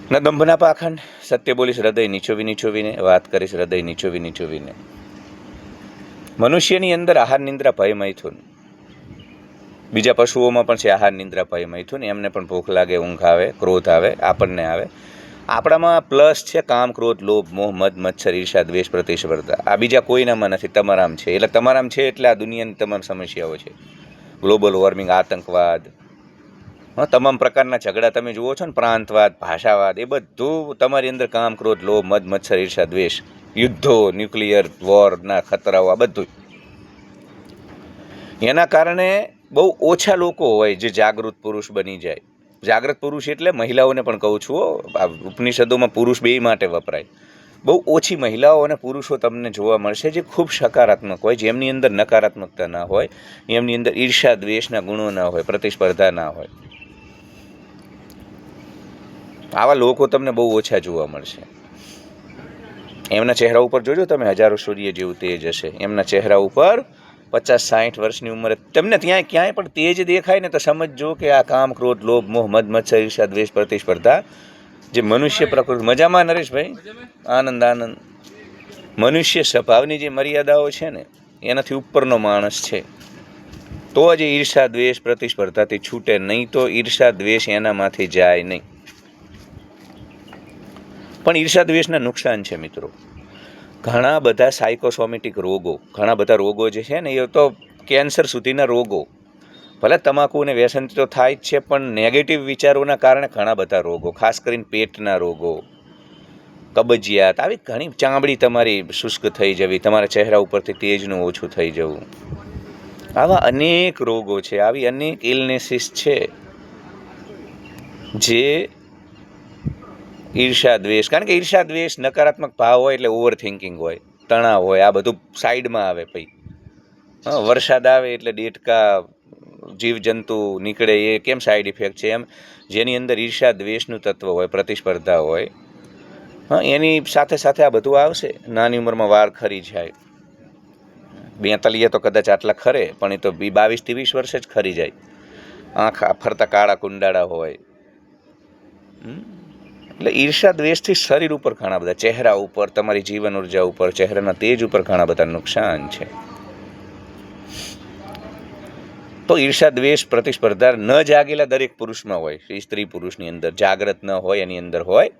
ન દંભના પાખંડ, સત્ય બોલીશ હૃદય નીચોવી નીચોવીને, વાત કરીશ હૃદય નીચોવી નીચોવીને. મનુષ્યની અંદર આહાર નિંદ્રા ભય મૈથુન, બીજા પશુઓમાં પણ છે આહાર નિંદ્રા ભય મૈથુન. એમને પણ ભૂખ લાગે, ઊંઘ આવે, ક્રોધ આવે, આપણને આવે. આપણામાં પ્લસ છે કામ, ક્રોધ, લોભ, મોહ, મદ, મત્સર, ઈર્ષા, દ્વેષ, પ્રતિસ્પર્ધા. આ બીજા કોઈનામાં નથી, તમારામ છે. એટલે તમારામ છે એટલે આ દુનિયાની તમામ સમસ્યાઓ છે. ગ્લોબલ વોર્મિંગ, આતંકવાદ, તમામ પ્રકારના ઝઘડા તમે જુઓ છો ને, પ્રાંતવાદ, ભાષાવાદ, એ બધું તમારી અંદર કામ, ક્રોધ, લોભ, મદ, મત્સર, ઈર્ષા, દ્વેષ, યુદ્ધો, ન્યુક્લિયર વોરના ખતરાઓ, આ બધું. એના કારણે બહુ ઓછા લોકો હોય જે જાગૃત પુરુષ બની જાય. જાગૃત પુરુષ એટલે મહિલાઓને પણ કહું છું, આ ઉપનિષદોમાં પુરુષ બે માટે વપરાય. બહુ ઓછી મહિલાઓ અને પુરુષો તમને જોવા મળશે જે ખૂબ સકારાત્મક હોય, જેમની અંદર નકારાત્મકતા ના હોય, એમની અંદર ઈર્ષા દ્વેષના ગુણો ના હોય, પ્રતિસ્પર્ધા ના હોય. આવા લોકો તમને બહુ ઓછા જોવા મળશે. એમના ચહેરા ઉપર જોજો તમે, હજારો સૂર્ય જેવું તેજ હશે એમના ચહેરા ઉપર. 50-60 વર્ષની ઉંમરે તમને ત્યાં ક્યાંય પણ તેજ દેખાય ને તો સમજજો કે આ કામ, ક્રોધ, લોભ, મોહ, મદ, મત્સર, ઈર્ષા, દ્વેષ, પ્રતિસ્પર્ધા જે મનુષ્ય પ્રકૃતિ. મજામાં નરેશભાઈ? આનંદ આનંદ. મનુષ્ય સ્વભાવની જે મર્યાદાઓ છે ને એનાથી ઉપરનો માણસ છે. તો જ ઈર્ષા દ્વેષ પ્રતિસ્પર્ધાથી છૂટે, નહીં તો ઈર્ષા દ્વેષ એનામાંથી જાય નહીં. પણ ઈર્ષા દ્વેષના નુકસાન છે મિત્રો. ઘણા બધા સાયકોસોમેટિક રોગો, ઘણા બધા રોગો જે છે ને એ તો કેન્સર સુધીના રોગો. ભલે તમાકુ અને વ્યસનથી તો થાય જ છે, પણ નેગેટિવ વિચારોના કારણે ઘણા બધા રોગો, ખાસ કરીને પેટના રોગો, કબજિયાત, આવી ઘણી, ચામડી તમારી શુષ્ક થઈ જવી, તમારા ચહેરા ઉપરથી તેજનું ઓછું થઈ જવું, આવા અનેક રોગો છે, આવી અનેક ઇલનેસીસ છે જે ઈર્ષા દ્વેષ. કારણ કે ઈર્ષા દ્વેષ નકારાત્મક ભાવ હોય એટલે ઓવર થિંકિંગ હોય, તણાવ હોય, આ બધું સાઈડમાં આવે. પછી વરસાદ આવે એટલે દેડકા, જીવજંતુ નીકળે, એ કેમ સાઈડ ઇફેક્ટ છે? એમ જેની અંદર ઈર્ષા દ્વેષનું તત્વ હોય, પ્રતિસ્પર્ધા હોય, એની સાથે સાથે આ બધું આવશે. નાની ઉંમરમાં વાળ ખરી જાય, 42 તો કદાચ આટલા ખરે, પણ એ તો 22-23 વર્ષે જ ખરી જાય. આંખ ફરતા કાળા કુંડાળા હોય. એટલે ઈર્ષા દ્વેષથી શરીર ઉપર ઘણા બધા, ચહેરા ઉપર, તમારી જીવન ઉર્જા ઉપર, ચહેરાના તેજ ઉપર ઘણા બધા નુકસાન છે. તો ઈર્ષા દ્વેષ પ્રતિસ્પર્ધા ન જાગેલા દરેક પુરુષમાં હોય, સ્ત્રી પુરુષની અંદર જાગ્રત ન હોય, એની અંદર હોય.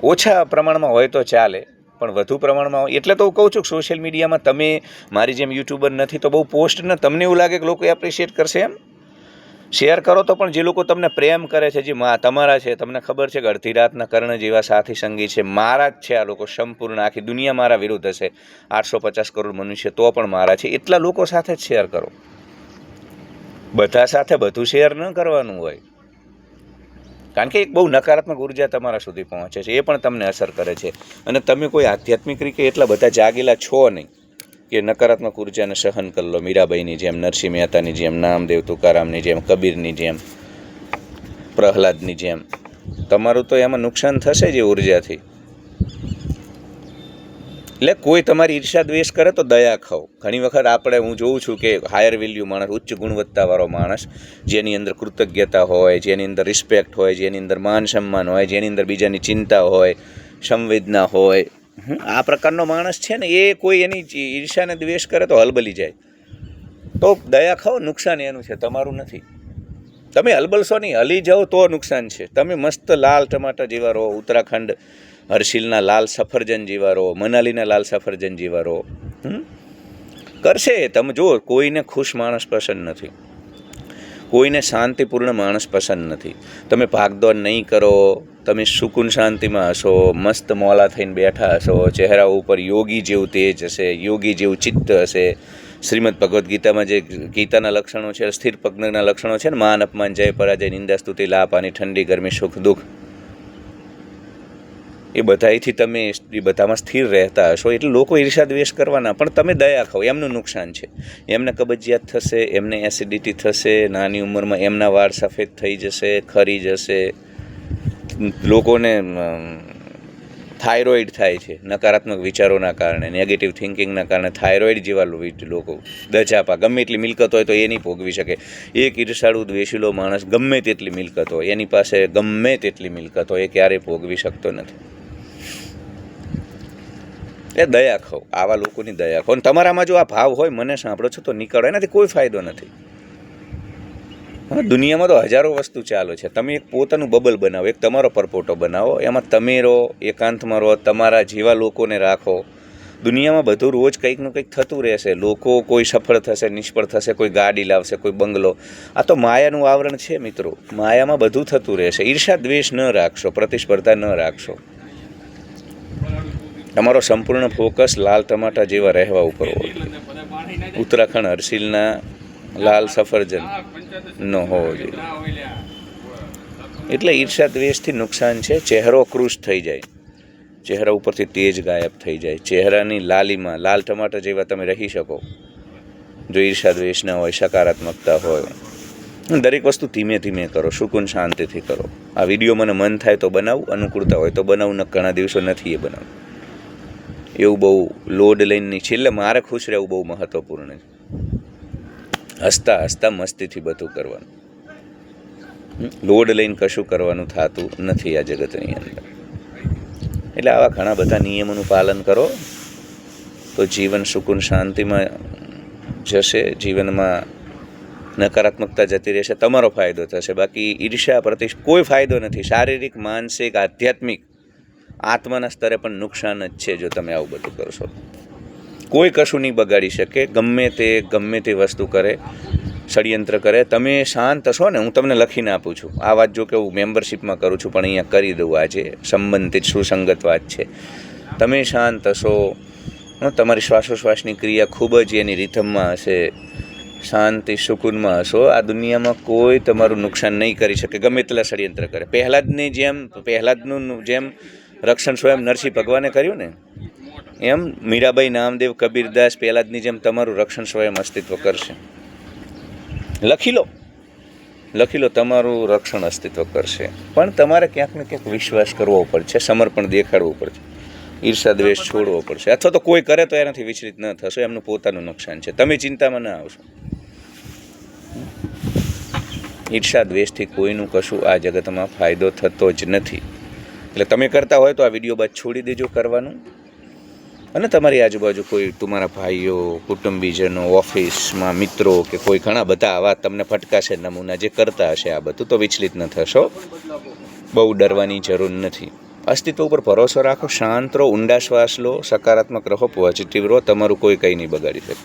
ઓછા પ્રમાણમાં હોય તો ચાલે, પણ વધુ પ્રમાણમાં હોય. એટલે તો હું કહું છું કે સોશિયલ મીડિયામાં તમે મારી જેમ યુટ્યુબર નથી તો બહુ પોસ્ટ ને તમને એવું લાગે કે લોકો એપ્રિશિએટ કરશે એમ શેર કરો તો, પણ જે લોકો તમને પ્રેમ કરે છે, જે તમારા છે, તમને ખબર છે કે અડધી રાતના કર્ણ જેવા સાથી સંગી છે, મારા જ છે આ લોકો સંપૂર્ણ. આખી દુનિયા મારા વિરુદ્ધ હશે, 850 કરોડ મનુષ્ય તો પણ મારા છે, એટલા લોકો સાથે જ શેર કરો. બધા સાથે બધું શેર ન કરવાનું હોય, કારણ કે એક બહુ નકારાત્મક ઉર્જા તમારા સુધી પહોંચે છે, એ પણ તમને અસર કરે છે. અને તમે કોઈ આધ્યાત્મિક રીતે એટલા બધા જાગેલા છો નહીં કે નકારાત્મક ઉર્જાને સહન કરી લો. મીરાબાઈની જેમ, નરસિંહ મહેતાની જેમ, નામદેવ તુકારામની જેમ, કબીરની જેમ, પ્રહલાદની જેમ. તમારું તો એમાં નુકસાન થશે જ એ ઉર્જાથી. એટલે કોઈ તમારી ઈર્ષા દ્વેષ કરે તો દયા ખાઓ. ઘણી વખત આપણે, હું જોઉં છું કે હાયર વેલ્યુ માણસ, ઉચ્ચ ગુણવત્તાવાળો માણસ, જેની અંદર કૃતજ્ઞતા હોય, જેની અંદર રિસ્પેક્ટ હોય, જેની અંદર માન સન્માન હોય, જેની અંદર બીજાની ચિંતા હોય, સંવેદના હોય, આ પ્રકારનો માણસ છે ને, એ કોઈ એની ઈર્ષાને દ્વેષ કરે તો હલબલી જાય. તો દયા ખાઓ, નુકસાન એનું છે, તમારું નથી. તમે હલબલશો નહીં, હલી જાઓ તો નુકસાન છે. તમે મસ્ત લાલ ટમાટર જેવા રહો, ઉત્તરાખંડ હર્ષિલના લાલ સફરજન જેવા રહો, મનાલીના લાલ સફરજન જેવા રહો. કરશે. તમે જુઓ, કોઈને ખુશ માણસ પસંદ નથી, કોઈને શાંતિપૂર્ણ માણસ પસંદ નથી. તમે ભાગદોડ નહીં કરો, તમે સુકૂન શાંતિમાં હશો, મસ્ત મોલા થઈને બેઠા હશો, ચહેરા ઉપર યોગી જેવું તેજ હશે, યોગી જેવું ચિત્ત હશે. શ્રીમદ ભગવદ્ ગીતામાં જે ગીતાના લક્ષણો છે, સ્થિર પ્રજ્ઞના લક્ષણો છે ને, માન અપમાન, જય પરાજય, નિંદા સ્તુતિ, લાભ હાનિ, ઠંડી ગરમી, સુખ દુઃખ, એ બધાથી તમે એ બધામાં સ્થિર રહેતા હશો, એટલે લોકો ઈર્ષા દ્વેષ કરવાના. પણ તમે દયા ખાઓ, એમનું નુકસાન છે. એમને કબજિયાત થશે, એમને એસિડિટી થશે, નાની ઉંમરમાં એમના વાળ સફેદ થઈ જશે, ખરી જશે, લોકોને થાઇરોઇડ થાય છે નકારાત્મક વિચારોના કારણે, નેગેટિવ થિંકિંગના કારણે. થાઇરોઇડ જેવા લોકો દજાપા ગમે એટલી મિલકત હોય તો એ નહીં ભોગવી શકે. એક ઈર્ષાળુ દ્વેષીલો માણસ ગમે તેટલી મિલકત હોય, એની પાસે ગમે તેટલી મિલકત હોય, એ ક્યારેય ભોગવી શકતો નથી. એ દયા ખાઓ, આવા લોકોની દયા ખાઓ. અને તમારામાં જો આ ભાવ હોય, મને સાંભળો છો તો નીકળો, એનાથી કોઈ ફાયદો નથી. હવે દુનિયામાં તો હજારો વસ્તુ ચાલે છે. તમે એક પોતાનું બબલ બનાવો, એક તમારો પરપોટો બનાવો, એમાં તમે રહો, એકાંતમાં રહો, તમારા જેવા લોકોને રાખો. દુનિયામાં બધું રોજ કંઈકનું કંઈક થતું રહેશે. લોકો કોઈ સફળ થશે, નિષ્ફળ થશે, કોઈ ગાડી લાવશે, કોઈ બંગલો. આ તો માયાનું આવરણ છે મિત્રો. માયામાં બધું થતું રહેશે. ઈર્ષા દ્વેષ ન રાખશો, પ્રતિસ્પર્ધા ન રાખશો. તમારો સંપૂર્ણ ફોકસ લાલ ટમાટા જેવા રહેવા ઉપર હોય. ઉત્તરાખંડ હર્ષિલના લાલ સફરજન ન હોવો જોઈએ. એટલે ઈર્ષા દ્વેષથી નુકસાન છે. ચહેરો કૃશ થઈ જાય, ચહેરા ઉપરથી તેજ ગાયબ થઈ જાય. ચહેરાની લાલીમાં લાલ ટમાટર જેવા તમે રહી શકો જો ઈર્ષા દ્વેષ ન હોય, સકારાત્મકતા હોય. દરેક વસ્તુ ધીમે ધીમે કરો, સુકૂન શાંતિથી કરો. આ વિડીયો મને મન થાય તો બનાવું, અનુકૂળતા હોય તો બનાવું, ને ઘણા દિવસો નથી એ બનાવું. એવું બહુ લોડ લઈને નહીં. છેલ્લે મારે ખુશ રહેવું બહુ મહત્ત્વપૂર્ણ છે. હસતા હસતા મસ્તીથી બધું કરવાનું. લોડ લઈને કશું કરવાનું થતું નથી આ જગતની અંદર. એટલે આવા ઘણા બધા નિયમોનું પાલન કરો તો જીવન સુકૂન શાંતિમાં જશે. જીવનમાં નકારાત્મકતા જતી રહેશે, તમારો ફાયદો થશે. બાકી ઈર્ષા પ્રતિ કોઈ ફાયદો નથી. શારીરિક, માનસિક, આધ્યાત્મિક, આત્માના સ્તરે પણ નુકસાન જ છે જો તમે આવું બધું કરશો. કોઈ કશું નહીં બગાડી શકે. ગમે તે વસ્તુ કરે, ષડયંત્ર કરે. તમે શાંત હશો ને, હું તમને લખીને આપું છું આ વાત. જો કે હું મેમ્બરશિપમાં કરું છું, પણ અહીંયા કરી દઉં. આજે સંબંધિત સુસંગત વાત છે. તમે શાંત હશો, તમારી શ્વાસોશ્વાસની ક્રિયા ખૂબ જ એની રિધમમાં હશે, શાંતિ સુકૂનમાં હશો, આ દુનિયામાં કોઈ તમારું નુકસાન નહીં કરી શકે, ગમે તેટલા ષડયંત્ર કરે. પહેલાદનું જેમ રક્ષણ સ્વયં નરસિંહ ભગવાને કર્યું ને, એમ મીરાબાઈ, નામદેવ, કબીરદાસ, પહેલાદની જેમ તમારું રક્ષણ સ્વયં અસ્તિત્વ કરશે. લખી લો, તમારું રક્ષણ અસ્તિત્વ કરશે. પણ તમારે ક્યાંક ને ક્યાંક વિશ્વાસ કરવો પડશે, સમર્પણ દેખાડવું પડશે, ઈર્ષા દ્વેષ છોડવો પડશે. અથવા તો કોઈ કરે તો એનાથી વિચલિત ન થશો, એમનું પોતાનું નુકસાન છે. તમે ચિંતામાં ન આવશો. ઈર્ષા દ્વેષથી કોઈનું કશું આ જગતમાં ફાયદો થતો જ નથી. એટલે તમે કરતા હોય તો આ વિડીયો બાદ છોડી દેજો કરવાનું. અને તમારી આજુબાજુ કોઈ તમારા ભાઈઓ, કુટુંબીજનો, ઓફિસમાં મિત્રો કે કોઈ ઘણા બધા આવા તમને ફટકાશે નમૂના જે કરતા હશે આ બધું, તો વિચલિત ન થશો. બહુ ડરવાની જરૂર નથી. અસ્તિત્વ ઉપર ભરોસો રાખો, શાંત રહો, ઊંડા શ્વાસ લો, સકારાત્મક રહો, પોઝિટિવ રહો. તમારું કોઈ કંઈ નહીં બગાડી શકે.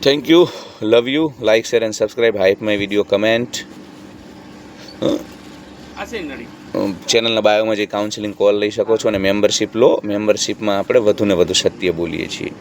Thank you, love you. Like, share and subscribe. Hype my video, comment. ચેનલના બાયોમાં જે કાઉન્સિલિંગ કોલ લઈ શકો છો અને મેમ્બરશિપ લો. મેમ્બરશિપમાં આપણે વધુને વધુ સત્ય બોલીએ છીએ.